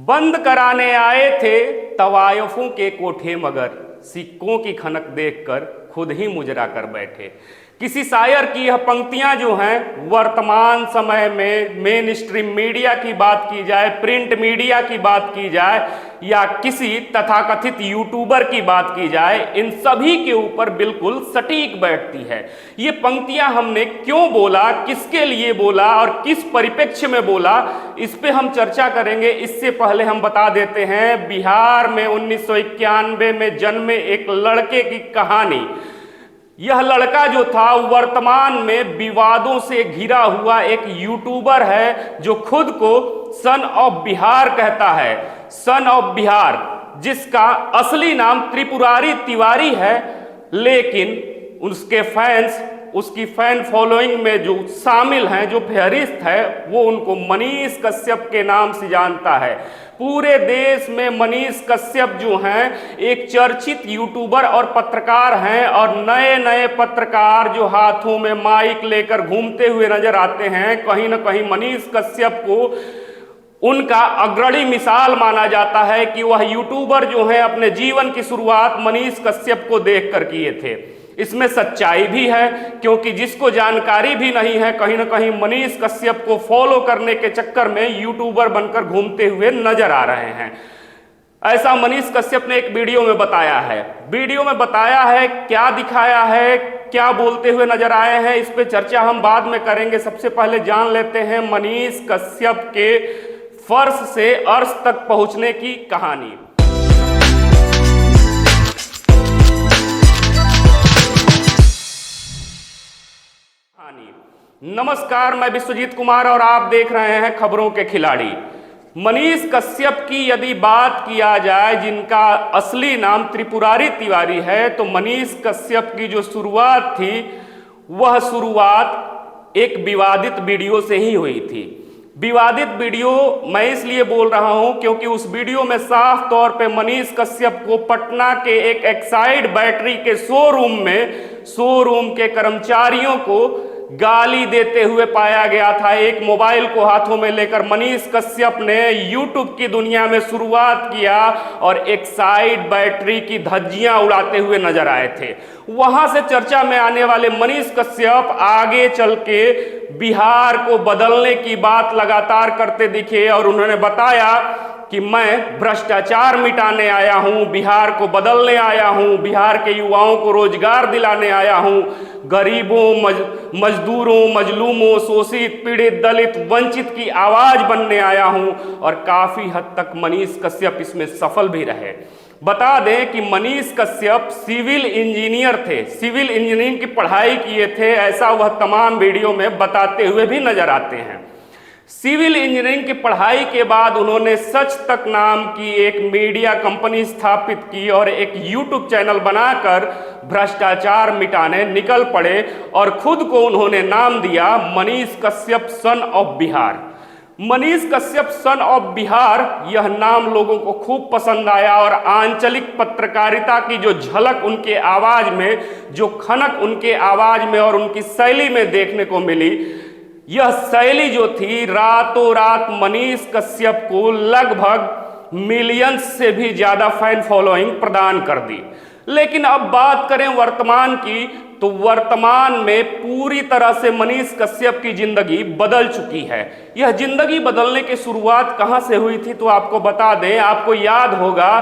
बंद कराने आए थे तवायफों के कोठे मगर सिक्कों की खनक देखकर खुद ही मुजरा कर बैठे। किसी शायर की यह पंक्तियां जो हैं वर्तमान समय में मेन स्ट्रीम मीडिया की बात की जाए, प्रिंट मीडिया की बात की जाए या किसी तथाकथित यूट्यूबर की बात की जाए, इन सभी के ऊपर बिल्कुल सटीक बैठती है। ये पंक्तियां हमने क्यों बोला, किसके लिए बोला और किस परिप्रेक्ष्य में बोला, इस पे हम चर्चा करेंगे। इससे पहले हम बता देते हैं, बिहार में 1991 में जन्मे एक लड़के की कहानी। यह लड़का जो था वर्तमान में विवादों से घिरा हुआ एक यूट्यूबर है जो खुद को सन ऑफ बिहार कहता है। सन ऑफ बिहार, जिसका असली नाम त्रिपुरारी तिवारी है, लेकिन उसके फैंस, उसकी फैन फॉलोइंग में जो शामिल हैं, जो फहरिस्त है, वो उनको मनीष कश्यप के नाम से जानता है। पूरे देश में मनीष कश्यप जो हैं एक चर्चित यूट्यूबर और पत्रकार हैं, और नए नए पत्रकार जो हाथों में माइक लेकर घूमते हुए नजर आते हैं, कहीं ना कहीं मनीष कश्यप को उनका अग्रणी मिसाल माना जाता है कि वह यूट्यूबर जो है अपने जीवन की शुरुआत मनीष कश्यप को देखकर किए थे। इसमें सच्चाई भी है, क्योंकि जिसको जानकारी भी नहीं है, कहीं ना कहीं मनीष कश्यप को फॉलो करने के चक्कर में यूट्यूबर बनकर घूमते हुए नजर आ रहे हैं। ऐसा मनीष कश्यप ने एक वीडियो में बताया है। वीडियो में बताया है, क्या दिखाया है, क्या बोलते हुए नजर आए हैं, इस पे चर्चा हम बाद में करेंगे। सबसे पहले जान लेते हैं मनीष कश्यप के फर्श से अर्श तक पहुंचने की कहानी। नमस्कार, मैं विश्वजीत कुमार और आप देख रहे हैं खबरों के खिलाड़ी। मनीष कश्यप की यदि बात किया जाए, जिनका असली नाम त्रिपुरारी तिवारी है, तो मनीष कश्यप की जो शुरुआत थी वह शुरुआत एक विवादित वीडियो से ही हुई थी। विवादित वीडियो मैं इसलिए बोल रहा हूं क्योंकि उस वीडियो में साफ तौर पे मनीष कश्यप को पटना के एक एक्साइड बैटरी के शोरूम के कर्मचारियों को गाली देते हुए पाया गया था। एक मोबाइल को हाथों में लेकर मनीष कश्यप ने यूट्यूब की दुनिया में शुरुआत किया और एक्साइड बैटरी की धज्जियां उड़ाते हुए नजर आए थे। वहां से चर्चा में आने वाले मनीष कश्यप आगे चल के बिहार को बदलने की बात लगातार करते दिखे और उन्होंने बताया कि मैं भ्रष्टाचार मिटाने आया हूं, बिहार को बदलने आया हूं, बिहार के युवाओं को रोजगार दिलाने आया हूं, गरीबों, मजदूरों, मजलूमों, शोषित, पीड़ित, दलित, वंचित की आवाज बनने आया हूं। और काफी हद तक मनीष कश्यप इसमें सफल भी रहे। बता दें कि मनीष कश्यप सिविल इंजीनियर थे, सिविल इंजीनियरिंग की पढ़ाई किए थे, ऐसा वह तमाम वीडियो में बताते हुए भी नजर आते हैं। सिविल इंजीनियरिंग की पढ़ाई के बाद उन्होंने सच तक नाम की एक मीडिया कंपनी स्थापित की और एक यूट्यूब चैनल बनाकर भ्रष्टाचार मिटाने निकल पड़े और खुद को उन्होंने नाम दिया Manish Kashyap son of Bihar. Manish Kashyap son of Bihar, यह नाम लोगों को खूब पसंद आया और आंचलिक पत्रकारिता की जो झलक उनके आवाज में, जो खनक उनके आवाज में और उनकी शैली में देखने को मिली, यह शैली जो थी रातों रात मनीष कश्यप को लगभग मिलियंस से भी ज्यादा फैन फॉलोइंग प्रदान कर दी। लेकिन अब बात करें वर्तमान की, तो वर्तमान में पूरी तरह से मनीष कश्यप की जिंदगी बदल चुकी है। यह जिंदगी बदलने की शुरुआत कहां से हुई थी, तो आपको बता दें। आपको याद होगा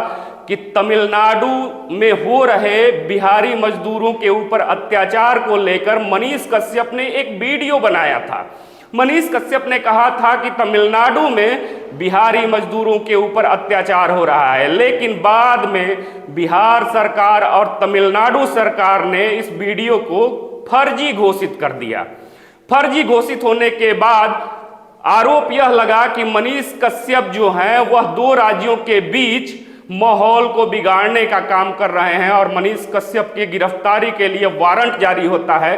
कि तमिलनाडु में हो रहे बिहारी मजदूरों के ऊपर अत्याचार को लेकर मनीष कश्यप ने एक वीडियो बनाया था। मनीष कश्यप ने कहा था कि तमिलनाडु में बिहारी मजदूरों के ऊपर अत्याचार हो रहा है, लेकिन बाद में बिहार सरकार और तमिलनाडु सरकार ने इस वीडियो को फर्जी घोषित कर दिया। फर्जी घोषित होने के बाद आरोप यह लगा कि मनीष कश्यप जो हैं वह दो राज्यों के बीच माहौल को बिगाड़ने का काम कर रहे हैं और मनीष कश्यप की गिरफ्तारी के लिए वारंट जारी होता है।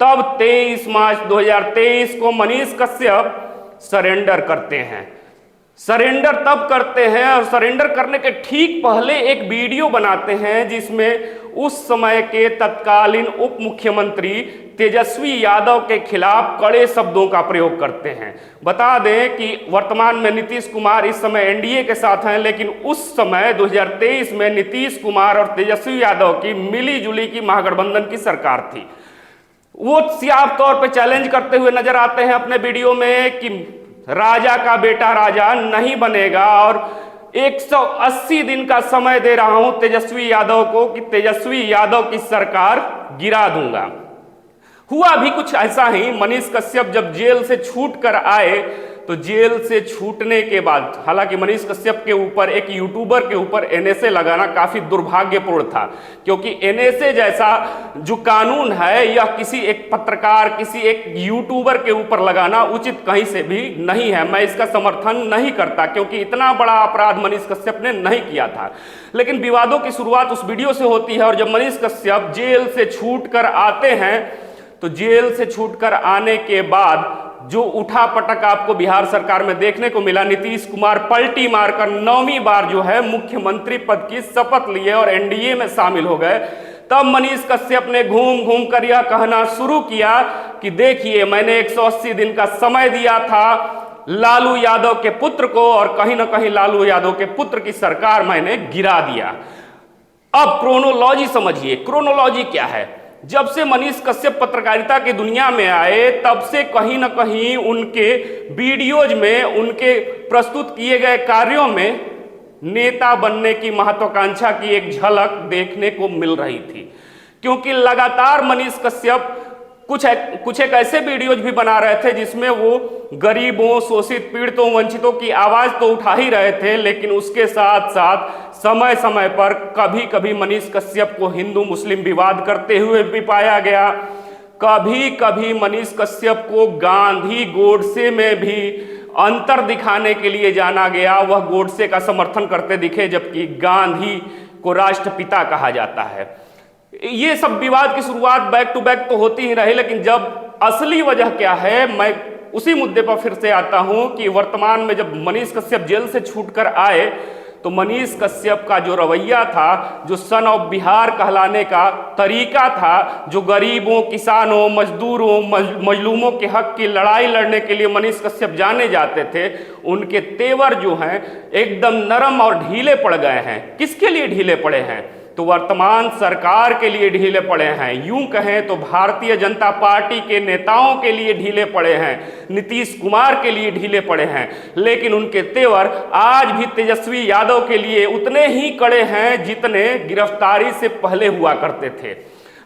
तब 23 मार्च 2023 को मनीष कश्यप सरेंडर करते हैं। सरेंडर तब करते हैं और सरेंडर करने के ठीक पहले एक वीडियो बनाते हैं जिसमें उस समय के तत्कालीन उप मुख्यमंत्री तेजस्वी यादव के खिलाफ कड़े शब्दों का प्रयोग करते हैं। बता दें कि वर्तमान में नीतीश कुमार इस समय एनडीए के साथ हैं, लेकिन उस समय 2023 में नीतीश कुमार और तेजस्वी यादव की मिली जुली की महागठबंधन की सरकार थी। वो साफ तौर पे चैलेंज करते हुए नजर आते हैं अपने वीडियो में कि राजा का बेटा राजा नहीं बनेगा और 180 दिन का समय दे रहा हूं तेजस्वी यादव को कि तेजस्वी यादव की सरकार गिरा दूंगा। हुआ भी कुछ ऐसा ही। मनीष कश्यप जब जेल से छूट कर आए तो जेल से छूटने के बाद, हालांकि मनीष कश्यप के ऊपर, एक यूट्यूबर के ऊपर एनएसए लगाना काफी दुर्भाग्यपूर्ण था, क्योंकि एनएसए जैसा जो कानून है यह किसी एक पत्रकार, किसी एक यूट्यूबर के ऊपर लगाना उचित कहीं से भी नहीं है। मैं इसका समर्थन नहीं करता, क्योंकि इतना बड़ा अपराध मनीष कश्यप ने नहीं किया था। लेकिन विवादों की शुरुआत उस वीडियो से होती है, और जब मनीष कश्यप जेल से छूट कर आते हैं तो जेल से छूटकर आने के बाद जो उठा पटक आपको बिहार सरकार में देखने को मिला, नीतीश कुमार पलटी मारकर 9वीं बार जो है मुख्यमंत्री पद की शपथ लिए और एनडीए में शामिल हो गए, तब मनीष कश्यप ने घूम घूम कर यह कहना शुरू किया कि देखिए मैंने 180 दिन का समय दिया था लालू यादव के पुत्र को, और कहीं ना कहीं लालू यादव के पुत्र की सरकार मैंने गिरा दिया। अब क्रोनोलॉजी समझिए, क्रोनोलॉजी क्या है। जब से मनीष कश्यप पत्रकारिता की दुनिया में आए तब से कहीं ना कहीं उनके वीडियोज में, उनके प्रस्तुत किए गए कार्यों में नेता बनने की महत्वाकांक्षा की एक झलक देखने को मिल रही थी, क्योंकि लगातार मनीष कश्यप कुछ एक ऐसे वीडियोज भी बना रहे थे जिसमें वो गरीबों, शोषित, पीड़ितों, वंचितों की आवाज तो उठा ही रहे थे, लेकिन उसके साथ साथ समय समय पर कभी कभी मनीष कश्यप को हिंदू मुस्लिम विवाद करते हुए भी पाया गया। कभी कभी मनीष कश्यप को गांधी गोडसे में भी अंतर दिखाने के लिए जाना गया। वह गोडसे का समर्थन करते दिखे, जबकि गांधी को राष्ट्रपिता कहा जाता है। ये सब विवाद की शुरुआत बैक टू बैक तो होती ही रही, लेकिन जब असली वजह क्या है, मैं उसी मुद्दे पर फिर से आता हूं कि वर्तमान में जब मनीष कश्यप जेल से छूटकर आए तो मनीष कश्यप का जो रवैया था, जो सन ऑफ बिहार कहलाने का तरीका था, जो गरीबों, किसानों, मजदूरों, मजलूमों के हक की लड़ाई लड़ने के लिए मनीष कश्यप जाने जाते थे, उनके तेवर जो हैं एकदम नरम और ढीले पड़ गए हैं। किसके लिए ढीले पड़े हैं? तो वर्तमान सरकार के लिए ढीले पड़े हैं। यूं कहें तो भारतीय जनता पार्टी के नेताओं के लिए ढीले पड़े हैं, नीतीश कुमार के लिए ढीले पड़े हैं, लेकिन उनके तेवर आज भी तेजस्वी यादव के लिए उतने ही कड़े हैं जितने गिरफ्तारी से पहले हुआ करते थे।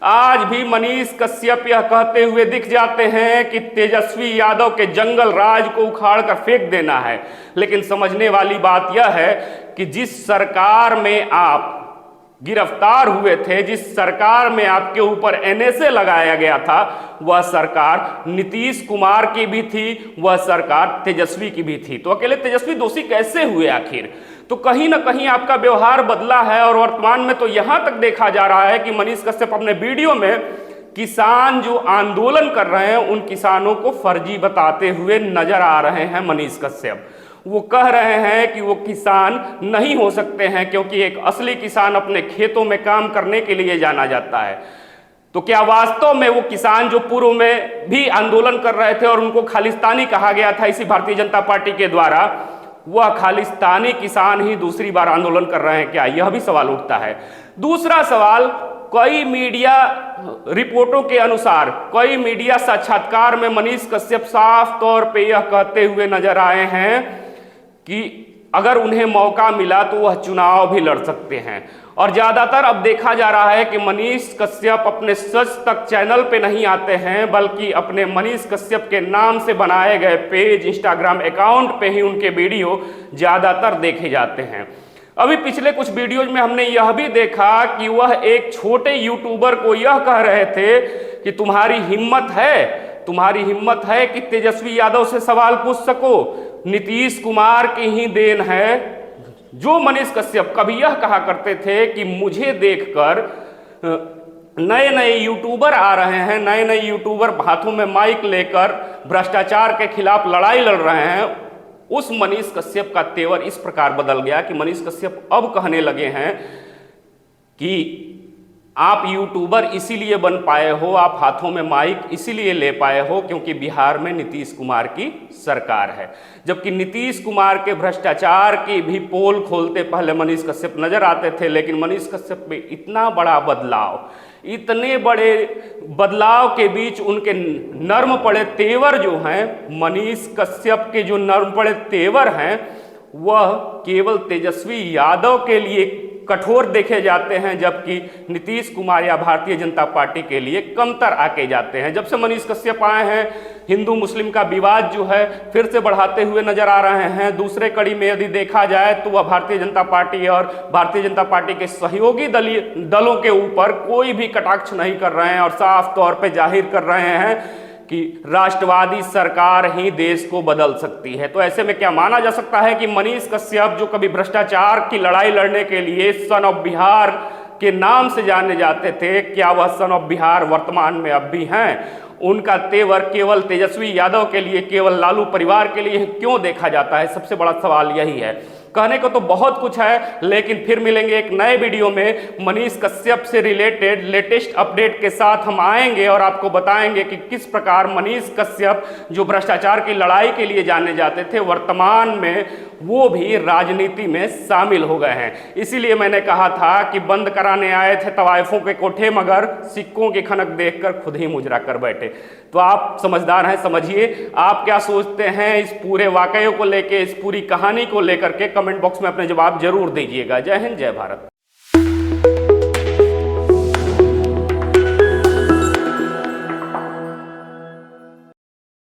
आज भी मनीष कश्यप यह कहते हुए दिख जाते हैं कि तेजस्वी यादव के जंगल राज को उखाड़ कर फेंक देना है, लेकिन समझने वाली बात यह है कि जिस सरकार में आप गिरफ्तार हुए थे, जिस सरकार में आपके ऊपर एनएसए लगाया गया था, वह सरकार नीतीश कुमार की भी थी, वह सरकार तेजस्वी की भी थी। तो अकेले तेजस्वी दोषी कैसे हुए आखिर? तो कहीं ना कहीं आपका व्यवहार बदला है, और वर्तमान में तो यहां तक देखा जा रहा है कि मनीष कश्यप अपने वीडियो में किसान जो आंदोलन कर रहे हैं उन किसानों को फर्जी बताते हुए नजर आ रहे हैं। मनीष कश्यप वो कह रहे हैं कि वो किसान नहीं हो सकते हैं, क्योंकि एक असली किसान अपने खेतों में काम करने के लिए जाना जाता है। तो क्या वास्तव में वो किसान जो पूर्व में भी आंदोलन कर रहे थे और उनको खालिस्तानी कहा गया था इसी भारतीय जनता पार्टी के द्वारा, वह खालिस्तानी किसान ही दूसरी बार आंदोलन कर रहे हैं क्या? यह भी सवाल उठता है। दूसरा सवाल, कई मीडिया रिपोर्टों के अनुसार, कई मीडिया साक्षात्कार में मनीष कश्यप साफ तौर पे यह कहते हुए नजर आए हैं कि अगर उन्हें मौका मिला तो वह चुनाव भी लड़ सकते हैं। और ज्यादातर अब देखा जा रहा है कि मनीष कश्यप अपने सच तक चैनल पे नहीं आते हैं, बल्कि अपने मनीष कश्यप के नाम से बनाए गए पेज, इंस्टाग्राम अकाउंट पे ही उनके वीडियो ज्यादातर देखे जाते हैं। अभी पिछले कुछ वीडियोज में हमने यह भी देखा कि वह एक छोटे यूट्यूबर को यह कह रहे थे कि तुम्हारी हिम्मत है कि तेजस्वी यादव से सवाल पूछ सको, नीतीश कुमार की ही देन है। जो मनीष कश्यप कभी यह कहा करते थे कि मुझे देखकर नए नए यूट्यूबर आ रहे हैं, नए नए यूट्यूबर हाथों में माइक लेकर भ्रष्टाचार के खिलाफ लड़ाई लड़ रहे हैं, उस मनीष कश्यप का तेवर इस प्रकार बदल गया कि मनीष कश्यप अब कहने लगे हैं कि आप यूट्यूबर इसीलिए बन पाए हो, आप हाथों में माइक इसीलिए ले पाए हो क्योंकि बिहार में नीतीश कुमार की सरकार है। जबकि नीतीश कुमार के भ्रष्टाचार की भी पोल खोलते पहले मनीष कश्यप नजर आते थे, लेकिन मनीष कश्यप में इतना बड़ा बदलाव, इतने बड़े बदलाव के बीच उनके नर्म पड़े तेवर जो हैं, मनीष कश्यप के जो नर्म पड़े तेवर हैं वह केवल तेजस्वी यादव के लिए कठोर देखे जाते हैं, जबकि नीतीश कुमार या भारतीय जनता पार्टी के लिए कमतर आके जाते हैं। जब से मनीष कश्यप आए हैं, हिंदू मुस्लिम का विवाद जो है फिर से बढ़ाते हुए नजर आ रहे हैं। दूसरे कड़ी में यदि देखा जाए तो वह भारतीय जनता पार्टी और भारतीय जनता पार्टी के सहयोगी दलों के ऊपर कोई भी कटाक्ष नहीं कर रहे हैं और साफ तौर पर जाहिर कर रहे हैं कि राष्ट्रवादी सरकार ही देश को बदल सकती है। तो ऐसे में क्या माना जा सकता है कि मनीष कश्यप जो कभी भ्रष्टाचार की लड़ाई लड़ने के लिए सन ऑफ बिहार के नाम से जाने जाते थे, क्या वह सन ऑफ बिहार वर्तमान में अब भी हैं? उनका तेवर केवल तेजस्वी यादव के लिए, केवल लालू परिवार के लिए क्यों देखा जाता है? सबसे बड़ा सवाल यही है। कहने को तो बहुत कुछ है, लेकिन फिर मिलेंगे एक नए वीडियो में। मनीष कश्यप से रिलेटेड लेटेस्ट अपडेट के साथ हम आएंगे और आपको बताएंगे कि किस प्रकार मनीष कश्यप जो भ्रष्टाचार की लड़ाई के लिए जाने जाते थे, वर्तमान में वो भी राजनीति में शामिल हो गए हैं। इसीलिए मैंने कहा था कि बंद कराने आए थे तवाइफों के कोठे, मगर सिक्कों की खनक देखकर खुद ही मुजरा कर बैठे। तो आप समझदार हैं, समझिए आप क्या सोचते हैं इस पूरे वाकये को लेके, इस पूरी कहानी को लेकर के कमेंट बॉक्स में अपने जवाब जरूर दीजिएगा। जय हिंद, जय भारत।